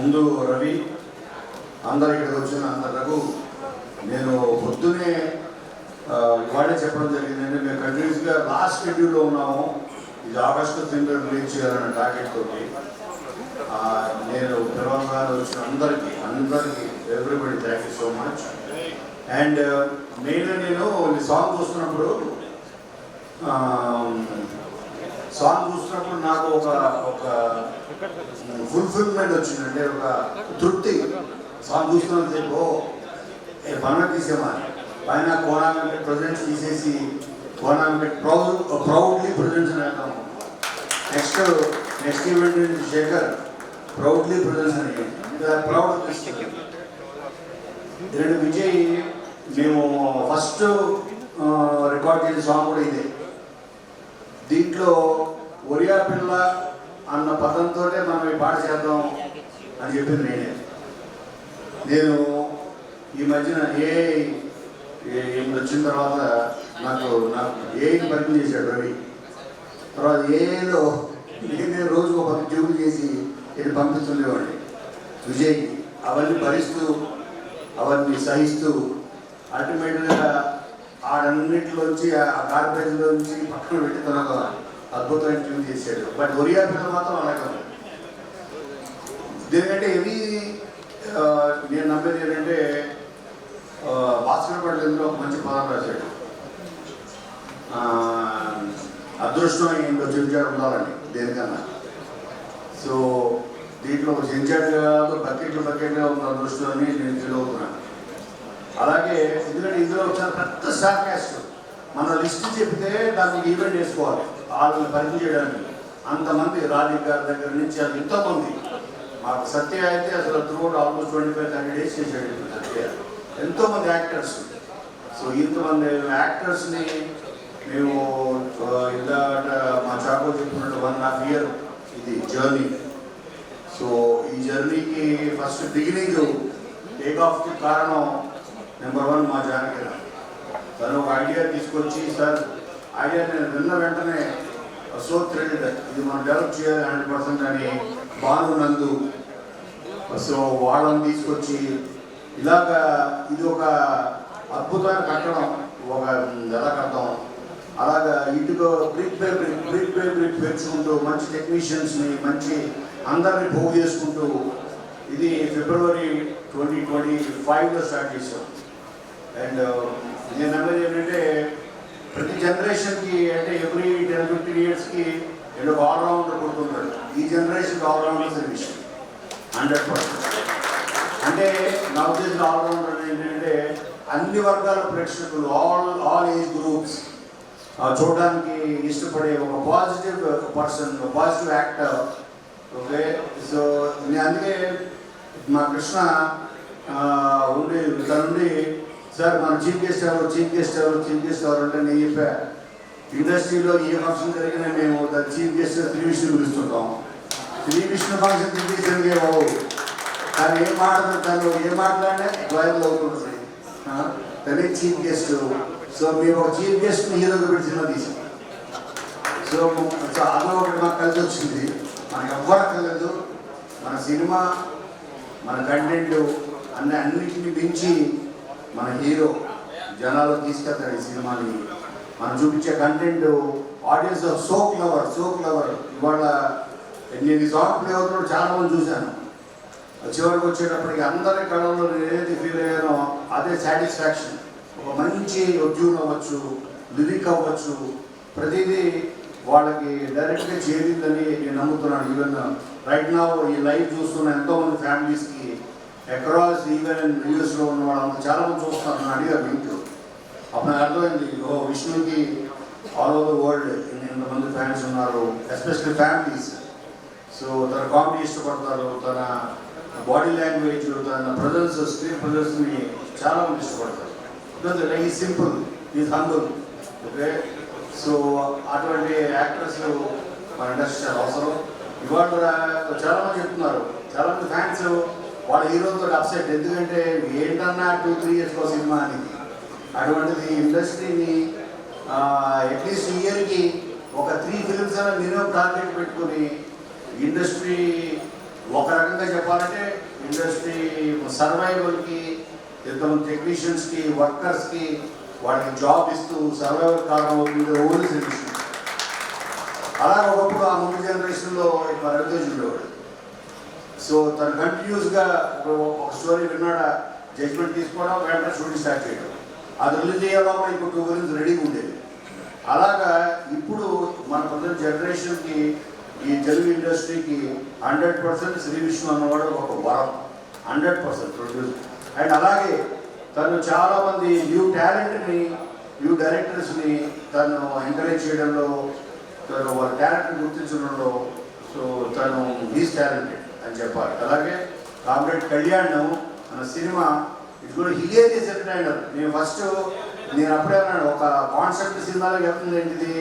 ముందు రవి, అందరు ఇక్కడికి వచ్చిన అందరకు నేను పొద్దునే ఇవాళే చెప్పడం జరిగిందంటే మేము కంటిన్యూస్గా లాస్ట్ షెడ్యూల్లో ఉన్నాము. ఇది ఆగస్టు 10 రిలీజ్ చేయాలన్న టార్గెట్ తోటి నేను తెలంగాణ వచ్చిన అందరికీ everybody thank you so much. And మెయిన్గా నేను ఈ సాంగ్ చూస్తున్నప్పుడు నాకు ఒక ఫుల్ఫిల్మెంట్ వచ్చింది. అంటే ఒక తృప్తి. సాంగ్ చూస్తున్నంతసేపు పనులు తీసేమా పైన కోనాంబెట్ ప్రెసిడెంట్స్ తీసేసి కోనాంబెట్ ప్రౌడ్లీ ప్రెసిడెంట్స్ అని అంటాము. నెక్స్ట్ ఈవెంట్ నుంచి శేఖర్ ప్రౌడ్లీ ప్రెసిడెంట్స్ అని ప్రౌడ్ అనిపిస్తుంది. ఎందుకంటే విజయ్ మేము ఫస్ట్ రికార్డ్ చేసిన సాంగ్ కూడా ఇదే. దీంట్లో ఒరియా పిల్ల అన్న పదంతో మనం ఈ పాట చేద్దాం అని చెప్పింది నేను ఈ మధ్యన వచ్చిన తర్వాత నాకు పరిచయం చేశాడు రవి. తర్వాత ఏదో నేను రోజుకు ఒక ట్యూబ్ చేసి ఇది పంపిస్తుండేవాడిని విజయ్కి. అవన్నీ భరిస్తూ అవన్నీ సహిస్తూ అల్టిమేట్గా ఆడన్నింటిలోంచి ఆ కార్పొరేషన్లోంచి పక్కన పెట్టి తనకు అద్భుతమైన ట్యూన్ చేశాడు. బట్ ఒరియా పిల్ల మాత్రం అలాగే దీనికంటే ఇవి నేను నమ్మేది ఏంటంటే భాస్కర్ పటేల్ ఒక మంచి పదం రాశాడు, అదృష్టం ఏంటో చెంచాడు ఉండాలని దేనికన్నా. సో దీంట్లో ఒక చెంచాడు కాదు బకెట్గా ఉన్న అదృష్టం అని నేను ఫీల్ అవుతున్నాను. అలాగే ఎందుకంటే ఇందులో వచ్చిన పెద్ద స్టార్ క్యాస్ట్ మన లిస్ట్ చెప్తే దానికి ఈవెంట్ చేసుకోవాలి వాళ్ళని పరిచయం చేయడానికి. అంతమంది రాధిక్ గారి దగ్గర నుంచి అది ఎంతోమంది. మాకు సత్య అయితే అసలు త్రూఅవుట్ ఆల్మోస్ట్ 25-30 డేస్ చేశాడు సత్య. ఎంతోమంది యాక్టర్స్. సో ఇంతమంది యాక్టర్స్ని మేము ఇందాక మా చాకో చెప్పినట్టు 1.5 year ఇది జర్నీ. సో ఈ జర్నీకి ఫస్ట్ బిగినింగ్ టేక్ ఆఫ్కి కారణం నెంబర్ 1 మా జానకి. తను ఒక ఐడియా తీసుకొచ్చి సార్ ఐడియా నేను విన్న వెంటనే సో థ్రిల్డ్, ఇది మనం డెవలప్ చేయాలి 100% అని బాను నందు. సో వాళ్ళని తీసుకొచ్చి ఇలాగా ఇది ఒక అద్భుతమైన కట్టడం. ఒక ఎలా కడతాం అలాగా ఇంటిలో బ్రిక్ బై బ్రిక్ పెంచుకుంటూ మంచి టెక్నీషియన్స్ని మంచి అందరినీ పోగు చేసుకుంటూ ఇది February 2025లో స్టార్ట్ చేసాం. అండ్ నేను అన్నది ఏంటంటే ప్రతి జనరేషన్కి అంటే ఎవ్రీ 10-15 yearsకి ఒక ఆల్రౌండర్ కొడుతుంటాడు. ఈ జనరేషన్కి ఆల్రౌండర్ సర్వీస్ 100%. అంటే నా ఉద్దేశంలో ఆల్రౌండర్ ఏంటంటే అన్ని వర్గాల ప్రేక్షకులు ఆల్ ఏజ్ గ్రూప్స్ చూడడానికి ఇష్టపడే ఒక positive person, positive actor. Okay. So నేను అందుకే మా కృష్ణ తనుండి సార్ మన చీఫ్ గెస్ట్ ఎవరు అంటే నేను చెప్పా ఇండస్ట్రీలో ఏ ఫంక్షన్ జరిగినా మేము చీఫ్ గెస్ట్ శ్రీ విష్ణు పిలుస్తుంటాం. శ్రీ విష్ణు ఫంక్షన్ తిరిగే బాబు తను ఏం మాట్లాడినా వైరల్ అవుతుంటుంది. తనే చీఫ్ గెస్ట్. సో మేము ఒక చీఫ్ గెస్ట్ని హీరోగా పెట్టి సినిమా తీసాం. సో అదో ఒకటి మాకు కలిసి వచ్చింది. మనకు ఎవ్వరు కలదు. మన సినిమా మన కంటెంట్ అన్నిటిని మించి మన హీరో జనాలు తీసుకెళ్తాడు ఈ సినిమాని. మనం చూపించే కంటెంట్ ఆడియన్స్ సో క్లవర్. ఇవాళ నేను సాంగ్ ప్లే అవుతున్నాడు చాలామంది చూశాను. చివరికి వచ్చేటప్పటికి అందరి కళలో నేను ఏదైతే ఫీల్ అయ్యానో అదే సాటిస్ఫాక్షన్. ఒక మంచి ట్యూన్ అవ్వచ్చు, లిరిక్ అవ్వచ్చు, ప్రతిదీ వాళ్ళకి డైరెక్ట్గా చేరిందని నేను నమ్ముతున్నాను. ఈవెన్ రైట్ నౌ ఈ లైవ్ చూస్తున్న ఎంతోమంది ఫ్యామిలీస్కి అక్రాస్ ఈవెన్ యూఎస్లో ఉన్న వాళ్ళంతా చాలామంది చూస్తున్నారు. అడిగారు మీకు అప్పుడు అర్థమైంది విష్ణుకి ఆల్ ఓవర్ ద వరల్డ్ ఇంతమంది ఫ్యాన్స్ ఉన్నారు, ఎస్పెషల్లీ ఫ్యామిలీస్. సో తన కామెడీ ఇష్టపడతారు, తన బాడీ లాంగ్వేజ్, తన ప్రజెన్స్, స్క్రీన్ ప్రజెన్స్ని చాలామంది ఇష్టపడతారు. Is simple, is humble. Okay. So అటువంటి యాక్టర్స్ మన ఇండస్ట్రీ చాలా అవసరం. ఇవాళ చాలామంది చెప్తున్నారు, చాలామంది ఫ్యాన్స్ వాళ్ళ హీరోతో అప్సెట్. ఎందుకంటే ఏంటన్నా 2-3 years సినిమా అని. అటువంటిది ఇండస్ట్రీని అట్లీస్ట్ ఇయర్కి ఒక 3 films అయినా మినిమం టార్గెట్ పెట్టుకుని ఇండస్ట్రీ ఒక రకంగా చెప్పాలంటే ఇండస్ట్రీ సర్వైవల్కి, ఎంతమంది టెక్నీషియన్స్కి, వర్కర్స్కి వాళ్ళకి జాబ్ ఇస్తూ సర్వైవల్ కారణం అవుతుంది ఓన్లీ శ్రీకృష్ణ. అలాగే ఒకప్పుడు ఆ ముందు జనరేషన్లో రవితేజ్ ఉండేవాడు. సో తను కంటిన్యూస్గా ఒక స్టోరీ విన్నాడా, జడ్జ్మెంట్ తీసుకోవడం, వెంటనే షూటింగ్ స్టార్ట్ చేయడం, అది రిలీజ్ చేయాలో కూడా ఇంకో 2 గురించి రెడీగా ఉండేది. అలాగా ఇప్పుడు మన ప్రజెంట్ జనరేషన్కి ఈ తెలుగు ఇండస్ట్రీకి 100% శ్రీ విష్ణు అన్నవాడు ఒక వరం, 100% ప్రొడ్యూస్. అండ్ అలాగే తను చాలామంది న్యూ టాలెంట్ని, న్యూ డైరెక్టర్స్ని తను ఎంకరేజ్ చేయడంలో, తను వాళ్ళ టాలెంట్ని గుర్తించడంలో, సో తను ఈజ్ టాలెంటెడ్ అని చెప్పాలి. అలాగే కామ్రేడ్ కళ్యాణ్ మన సినిమా ఇట్స్ కూడా హిలేరియస్ ఎంటర్టైనర్. నేను అప్పుడే అన్నాను, ఒక కాన్సెప్ట్ సినిమాలో చెప్తుంది ఏంటిది,